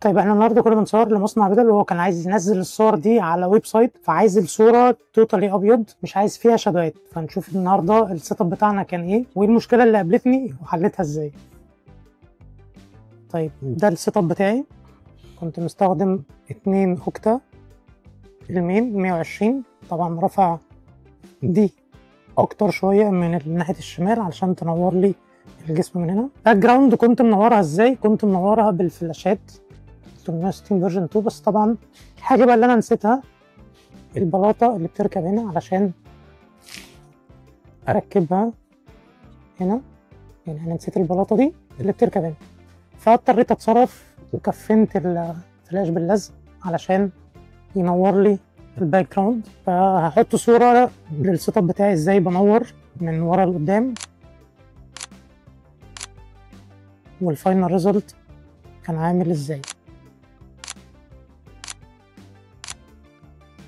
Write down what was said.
طيب احنا النهارده كنا بنصور لمصنع بدل، وهو كان عايز ينزل الصور دي على ويب سايت، فعايز الصوره توتالي ابيض، مش عايز فيها شادوهات. فنشوف النهارده السيت اب بتاعنا كان ايه، وايه المشكله اللي قابلتني وحلتها ازاي. طيب ده السيت اب بتاعي، كنت مستخدم 2 اوكتا المين 120، طبعا رفع دي اكتر شويه من ناحيه الشمال علشان تنور لي الجسم من هنا. باك جراوند كنت منورها ازاي؟ كنت منورها بالفلاشات 860 فيرجن 2. بس طبعا الحاجه بقى اللي انا نسيتها، البلاطه اللي بتركب هنا علشان اركبها هنا. يعني انا نسيت البلاطه دي اللي بتركب هنا، فاضطريت اتصرف وكفنت الفلاش باللزق علشان ينور لي الباك جراوند. فهحط صوره للسيت اب بتاعي ازاي بنور من ورا لقدام، والفاينل ريزلت كان عامل ازاي.